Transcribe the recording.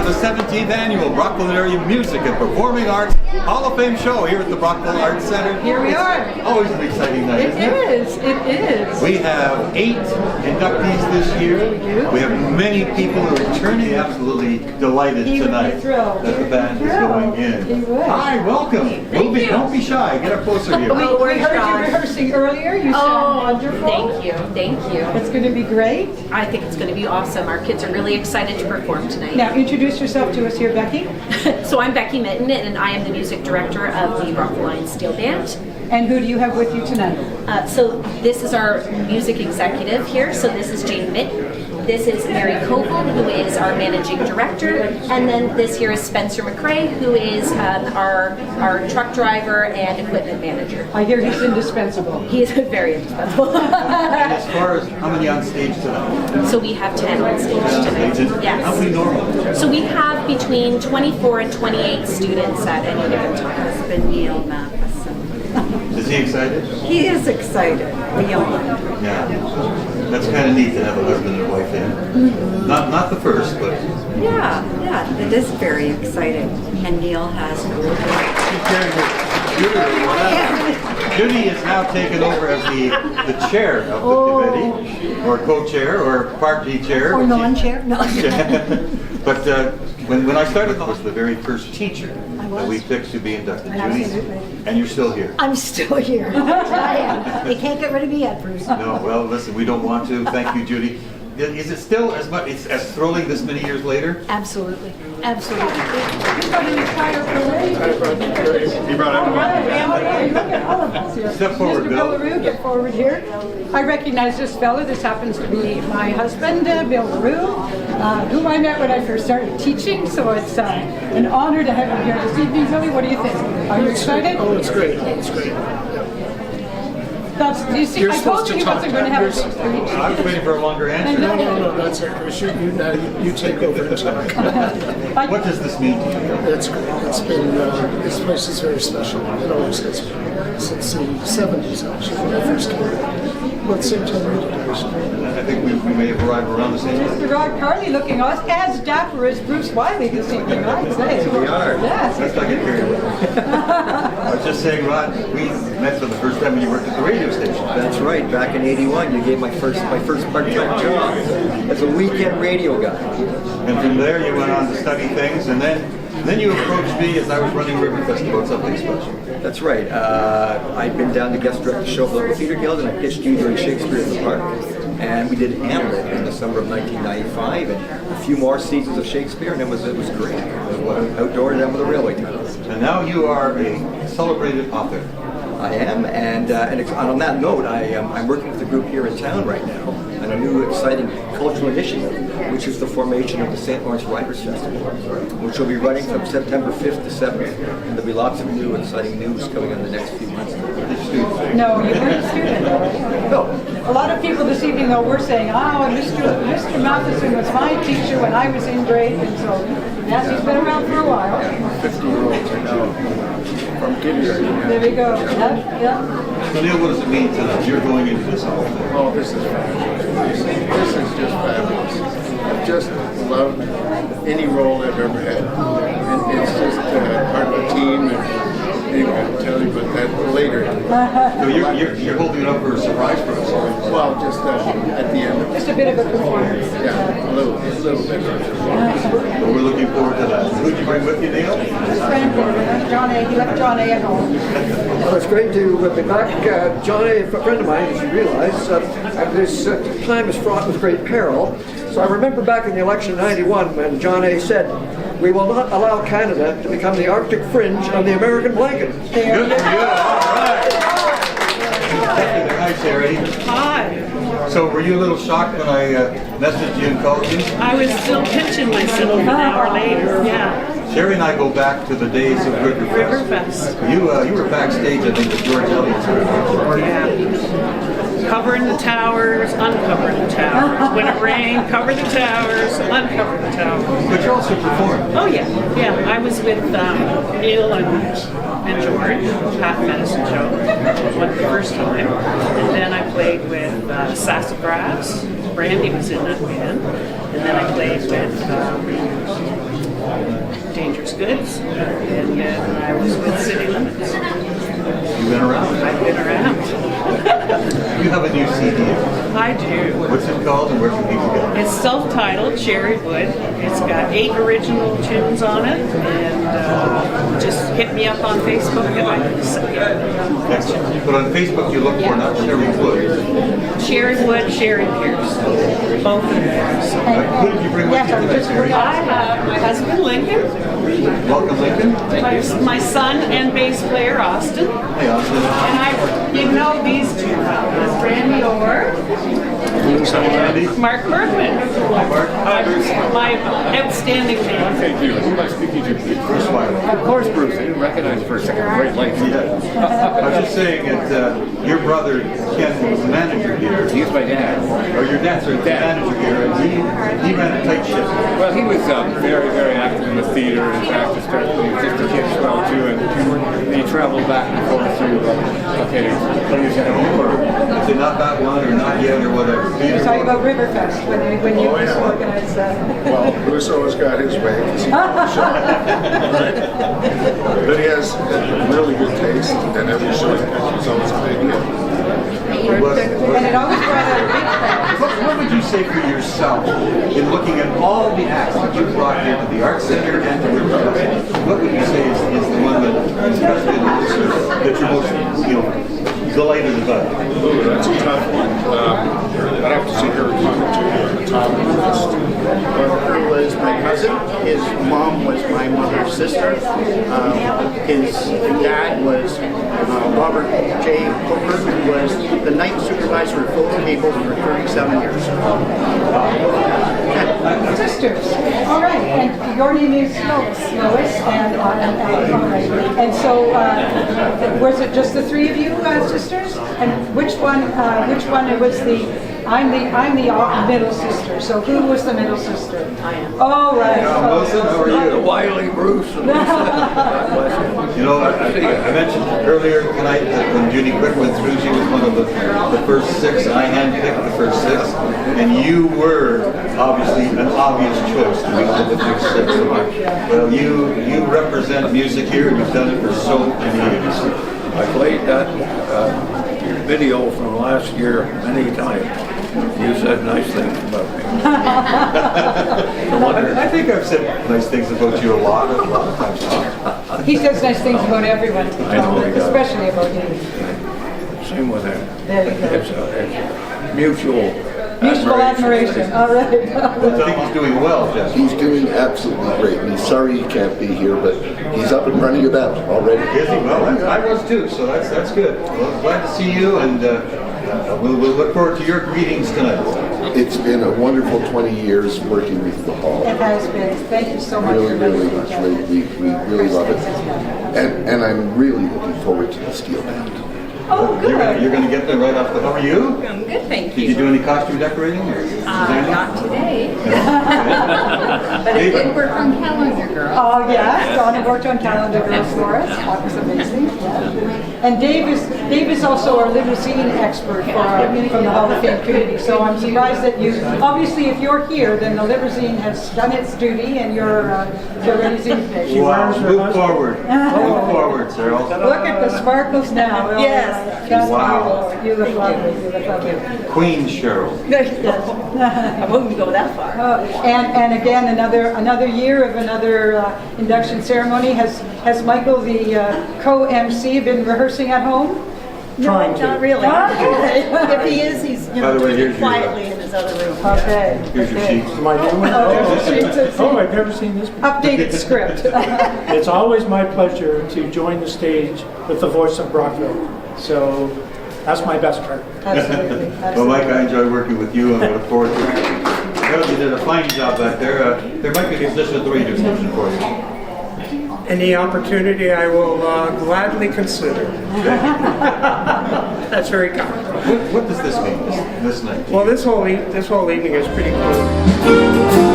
the 17th annual Brockville Area Music and Performing Arts Hall of Fame show here at the Brockville Arts Center. Here we are. Always an exciting night, isn't it? It is. We have 8 inductees this year. We have many people who are returning. Absolutely delighted tonight that the band is going in. Hi, welcome. Don't be shy. Get up closer here. We heard you rehearsing earlier. You sound wonderful. Thank you. It's going to be great. I think it's going to be awesome. Our kids are really excited to perform tonight. Now, introduce yourself to us here, Becky. So I'm Becky Mitten, and I am the music director of the Brockville Lion Steel Band. And who do you have with you tonight? So this is our music executive here. So this is Jane Mitten. This is Mary Copeland, who is our managing director. And then this here is Spencer McRae, who is our truck driver and equipment manager. I hear he's indispensable. He is very indispensable. And as far as how many on stage tonight? So we have 10 on stage tonight. Yes. How many normal? So we have between 24 and 28 students at any given time. Husband Neil Matheson. Is he excited? He is excited. We all are. Yeah. That's kind of neat to have a husband and wife in. Not the first, but... Yeah, it is very exciting. And Neil has Judy is now taken over as the chair of the committee, or co-chair, or party chair. Or non-chair. No. But when I started, I was the very first teacher that we picked to be inducted. Judy, and you're still here. I'm still here. I am. They can't get rid of me yet, Bruce. No, well, listen, we don't want to. Thank you, Judy. Is it still as thrilling this many years later? Absolutely. You've got an entire parade. He brought everyone. Look at all of us here. Step forward, Mr. Bill. LaRue, get forward here. I recognize this fella. This happens to be my husband, Bill LaRue, whom I met when I first started teaching. So it's an honor to have him here this evening. Billy, what do you think? Are you excited? Oh, it's great. It's great. You see, I told you he wasn't going to have a big speech. I was waiting for a longer answer. No, that's it. You take over and talk. What does this mean to you? It's great. It's been, this place is very special. It always has been. Since the 70s, actually, when I first came here. About the same time we did this. I think we may have arrived around the same time. Mr. Rod Carley looking as dapper as Bruce Wiley this evening, I'd say. We are. Yes. Let's not get carried away. I was just saying, Rod, we met for the first time when you worked at the radio station. That's right. Back in '81, you gave my first part-time job as a weekend radio guy. And from there, you went on to study things, and then you approached me as I was running River Festival, something special. That's right. I'd been down to guest direct the show of the Local Theatre Guild, and I pitched you during Shakespeare in the Park. And we did Hamlet in the summer of 1995, and a few more seasons of Shakespeare, and it was great. Outdoor down with the railway tunnels. And now you are a celebrated author. I am, and on that note, I'm working with a group here in town right now on a new exciting cultural initiative, which is the formation of the St. Lawrence Writers Festival, which will be running from September 5th to 7th, and there'll be lots of new exciting news coming in the next few months. No, you weren't a student. No. A lot of people this evening, though, were saying, Mr. Matheson was my teacher when I was in grade, and so, yes, he's been around for a while. 50-year-olds are now from kindergarten. There we go. Yeah. So Neil, what does it mean to you're going into this whole thing? Oh, this is fabulous. This is just fabulous. I've just loved any role I've ever had. And it's just part of a team. And anyway, I'll tell you about that later. So you're holding it up for a surprise for us. Well, just at the end. Just a bit of a performance. Yeah, a little bit. Well, we're looking forward to that. Who did you bring with you, Neil? His friend, John A. He left John A. at home. Well, it's great to be back. John A., a friend of mine, as you realize, this time is fraught with great peril. So I remember back in the election in '91 when John A. said, "We will not allow Canada to become the Arctic fringe on the American blanket." Good. All right. Hi, Sherry. Hi. So were you a little shocked when I messaged you and called you? I was still pinching myself an hour later. Yeah. Sherry and I go back to the days of Riverfest. You were backstage, I think, with George Elliott's. Yeah. Covering the towers, uncovering the towers. When it rained, cover the towers, uncover the towers. But you also performed. Oh yeah. I was with Neil and George, Pat Medicine Show, one the first time, and then I played with Sassafras. Brandy was in it again, and then I played with Dangerous Goods, and then I was with City Limits. You've been around. I've been around. You have a new CD. I do. What's it called and where can people get it? It's self-titled, Cherrywood. It's got 8 original tunes on it, and just hit me up on Facebook and I can send you. Excellent. But on Facebook you look for not Sherry Wood. Cherrywood, Sherry Pierce. Both of them. So. Who did you bring with you today, Sherry? I have my husband Lincoln, Welcome, Lincoln. my son and bass player Austin, Hey, Austin. and you know these two, Randy Orr, Andy. Mark Bergman, my outstanding man. Thank you. Who am I speaking to, please? Bruce Wiley. Of course, Bruce. I didn't recognize for a second. Great lights. Yeah. I was just saying that your brother Ken was the manager here. He's my dad. Or your dad's the manager here, and he ran a tight ship. Well, he was very, very active in the theater. In fact, he started when he was just a kid as well, too. And he traveled back and forth to, when he was at home. Say not that one or not yet or whatever. You're talking about Riverfest when you organized that. Well, Bruce always got his way. 'Cause he knows show. But he has really good taste, and every show he's always a big hit. And it always brought out a big crowd. What would you say for yourself in looking at all the acts that you brought here to the Arts Center and to Riverfest? What would you say is the one that, especially in the listeners, that you're most, delighted about? Ooh, that's a tough one. I'd have to see her comment to the top of the list. Who was my cousin. His mom was my mother's sister. His dad was Robert J. Hooker, who was the night supervisor of Fulton Cable for 37 years. Sisters. All right. And your name is Lois, and all right. And so, was it just the 3 of you sisters? And which one? Which one was the? I'm the middle sister. So who was the middle sister? I am. Oh, right. Wilson, how are you? Wiley Bruce. You know, I mentioned earlier tonight that when Judy Quick went through, she was one of the first 6, and I handpicked the first 6, and you were obviously an obvious choice to be one of the first 6. Well, you represent music here, and you've done it for so many years. I played that video from last year many times. You said nice things about me. I think I've said nice things about you a lot of times. Tom. He says nice things about everyone, I know he does. especially about you. Same with him. There you go. It's mutual. Mutual admiration. All right. I think he's doing well, Jess. He's doing absolutely great, and he's sorry he can't be here, but he's up and running about already. Is he? Well, I was too, so that's good. Well, glad to see you, and we'll look forward to your greetings tonight. It's been a wonderful 20 years working with the hall. It has been. Thank you so much Really, for really listening. much. We really love it. And I'm really looking forward to the steel band. Oh, good. You're going to get there right off the... How are you? I'm good, thank Did you do any costume decorating? Or Not today. But I did work on Calendar Girl. Oh, yeah. Donna worked on Calendar Girls for us. That was amazing. Yeah. And Dave is also our limousine expert from the Hall of Fame committee. So I'm surprised that you... Obviously, if you're here, then the limousine has done its duty and you're ready to... Wow, move forward. Move forward, sir. Look at the sparkles now. Yes. Wow. You look lovely. You look lovely. Queen Cheryl. I wouldn't go that far. And again, another year of another induction ceremony. Has Michael, the co-MC, been reaching at home? No, not really. If he is, he's By the way, doing here's it your, quietly in his other room. Okay. Here's your okay. sheet. Am I doing it? Oh, there's the sheets. Oh, I've never seen this before. Updated script. It's always my pleasure to join the stage with the voice of Brockville. So that's my best part. Absolutely. Well, Mike, I enjoy working with you, and I look forward to it. Well, you did a fine job back there. There might be a position at the radio station for you. Any opportunity I will gladly consider. That's very kind. What does this mean, this night? Well, this whole evening is pretty cool.